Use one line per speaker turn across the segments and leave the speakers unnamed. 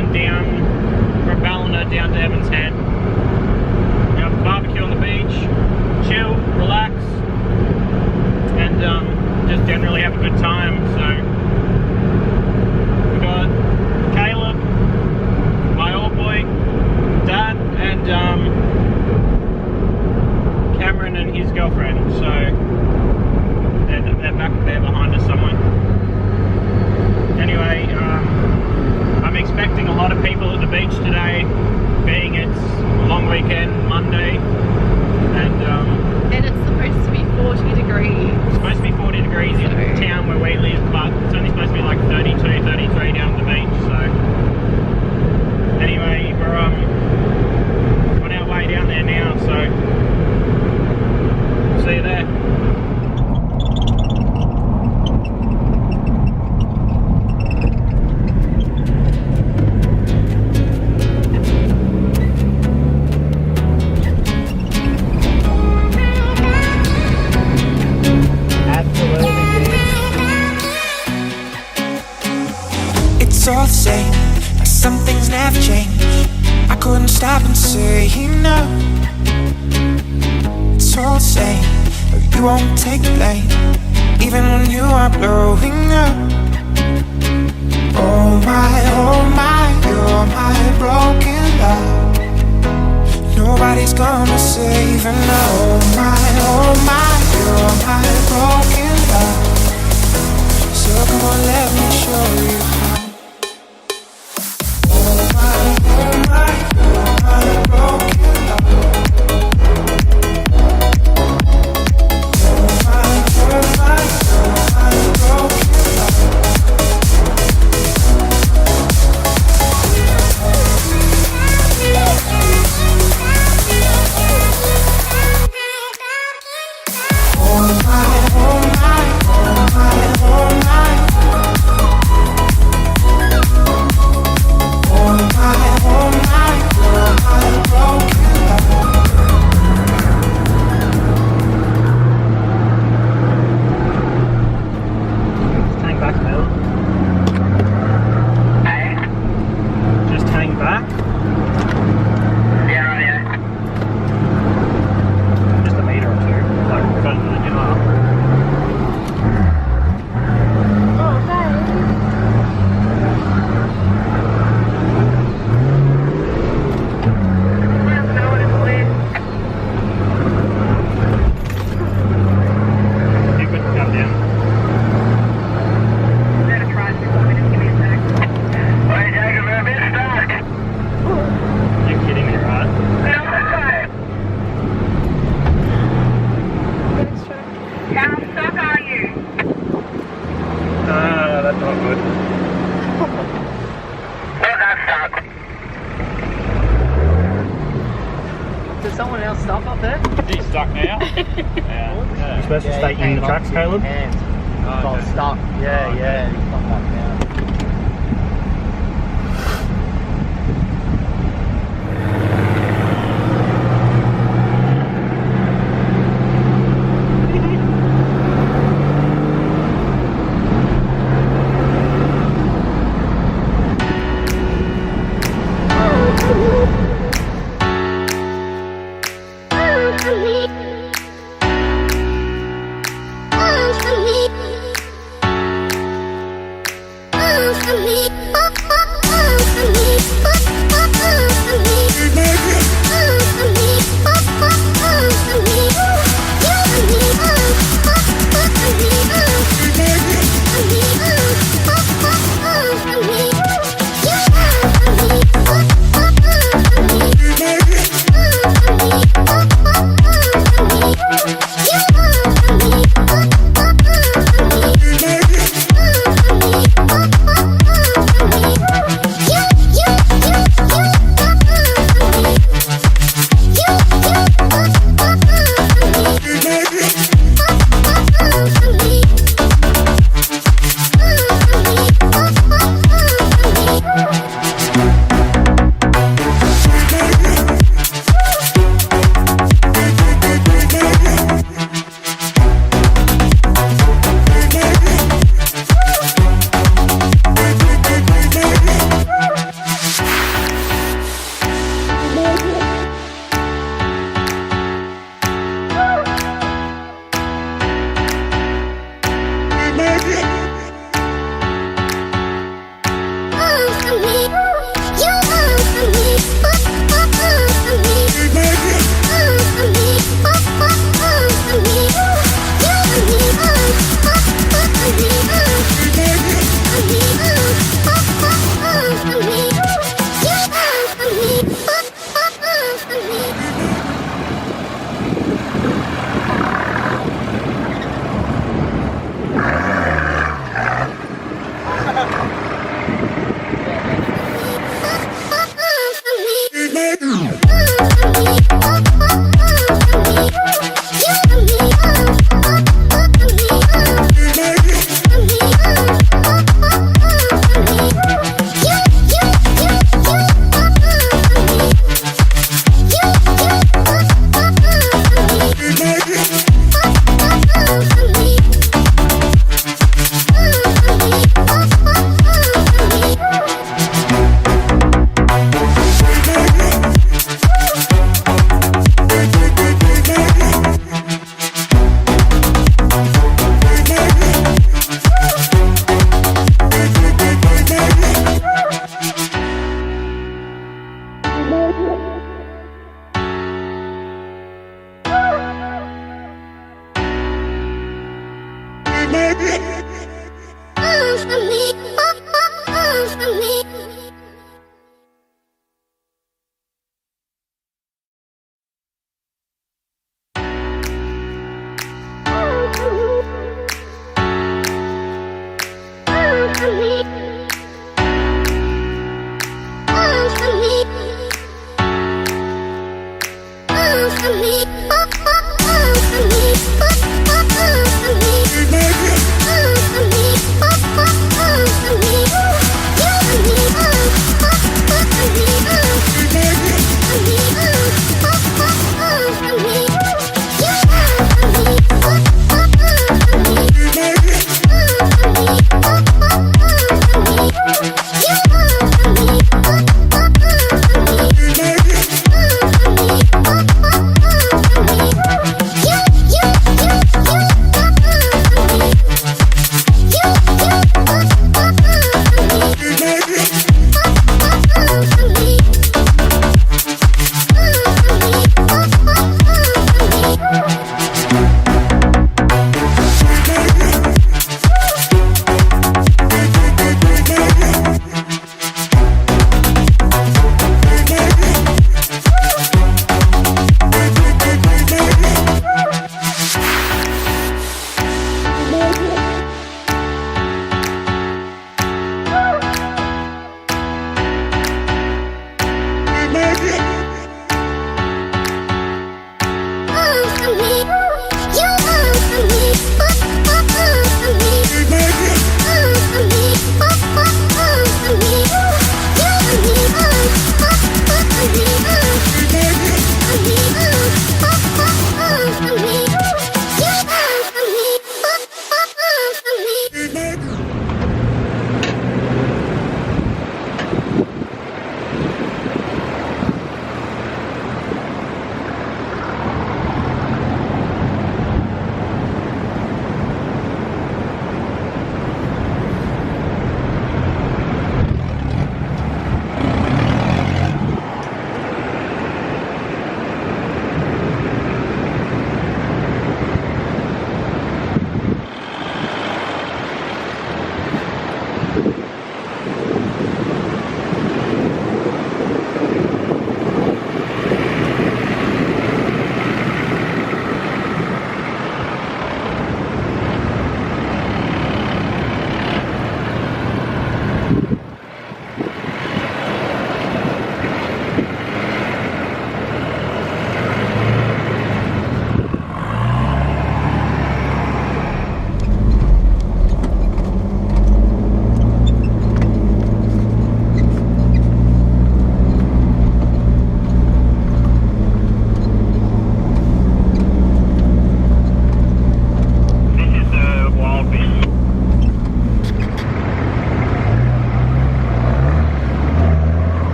cruising down from Ballina down to Evans Head. We have a barbecue on the beach, chill, relax, and just generally have a good time. So we got Caleb, my old boy, Dad, and Cameron and his girlfriend. So they're back there behind us somewhere. Anyway, I'm expecting a lot of people at the beach today, being it's a long weekend, Monday,
and it's supposed to be 40 degrees.
It's supposed to be 40 degrees in the town where we live, but it's only supposed to be like 32, 33 down at the beach. So anyway, we're on our way down there now, so see you there.
It's all the same, like some things never change. I couldn't stop and say no. It's all the same, but you won't take the blame, even when you are blowing up. Oh my, you're my broken love. Nobody's gonna save her now. Oh my, you're my broken love. So come on, let me show you how.
Did someone else stop up there?
He's stuck now. Yeah. You're supposed to stay in the tracks, Caleb?
Got stuck. Yeah, he's not back now.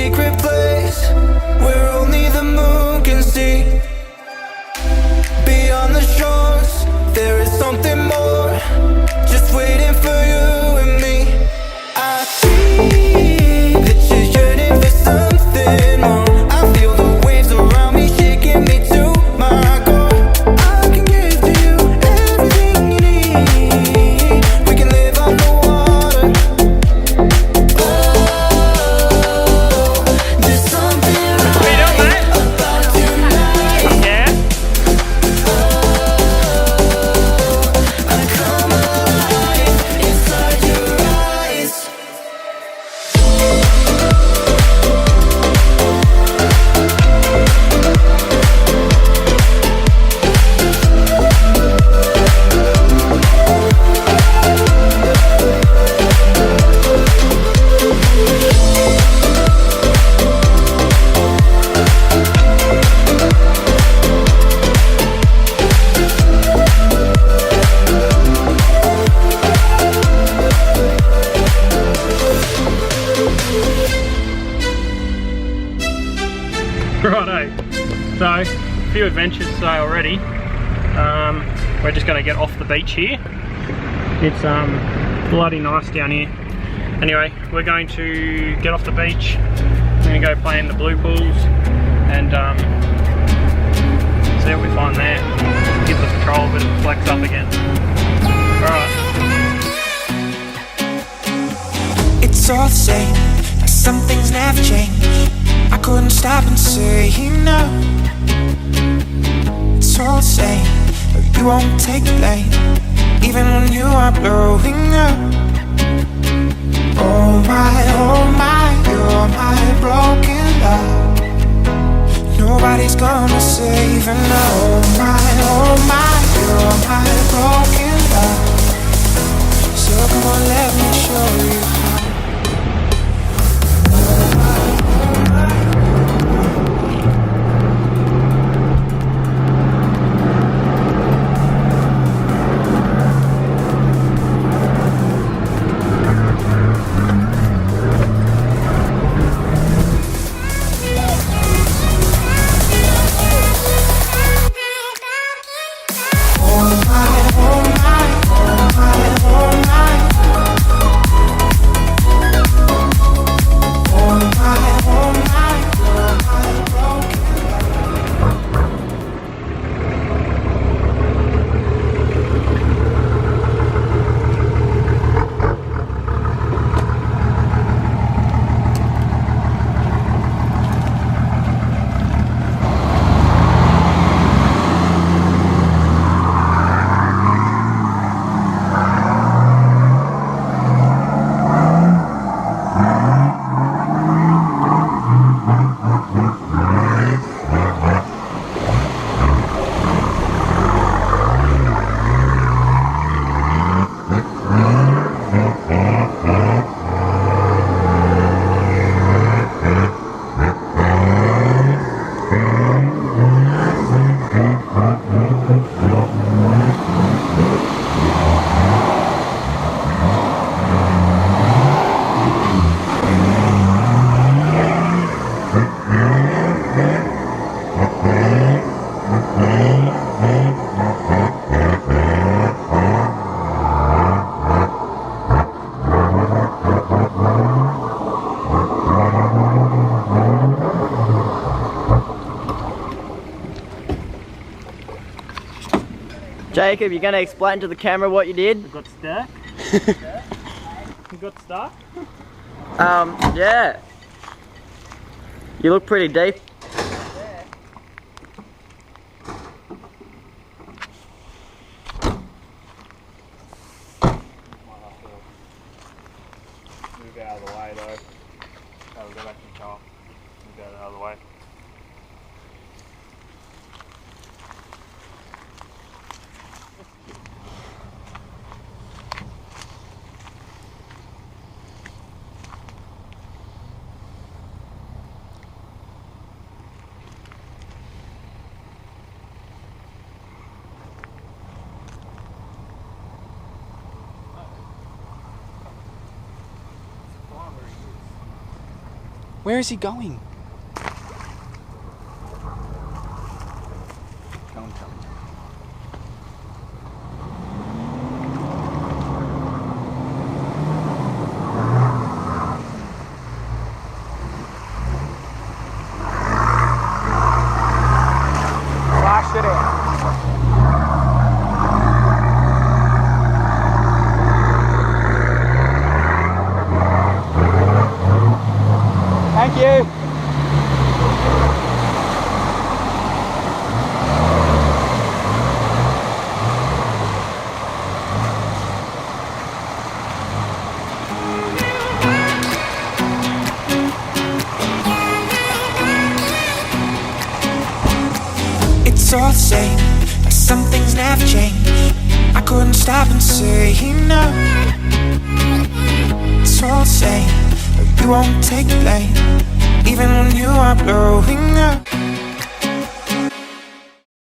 secret place where only the moon can see. Beyond the shores, there is something more, just waiting for you and me. I see that you're yearning for something more. I feel the waves around me shaking me to my core. I can give to you everything you need. We can live on the water. Oh, there's something right about tonight.
Yeah?
I come alive inside your eyes.
Righto. So, a few adventures today already. We're just going to get off the beach here. It's bloody nice down here. Anyway, we're going to get off the beach. We're going to go play in the blue pools and see what we find there. Give the patrol a bit of a flex up again. Alright.
It's all the same, like some things never change. I couldn't stop and say no. It's all the same, but you won't take the blame, even when you are blowing up. Oh my, you're my broken love. Nobody's gonna save her now. Oh my, you're my broken love. So come on, let me show you how.
Jacob, you gonna explain to the camera what you did?
We got stuck. We got stuck.
Yeah. You look pretty deep.
Move out of the way though. We'll go back to the car. Move out of the way.
Where is he going? Go and tell him. Flash it in. Thank you.
It's all the same, but some things never change. I couldn't stop and say no. It's all the same, but you won't take the blame, even when you are blowing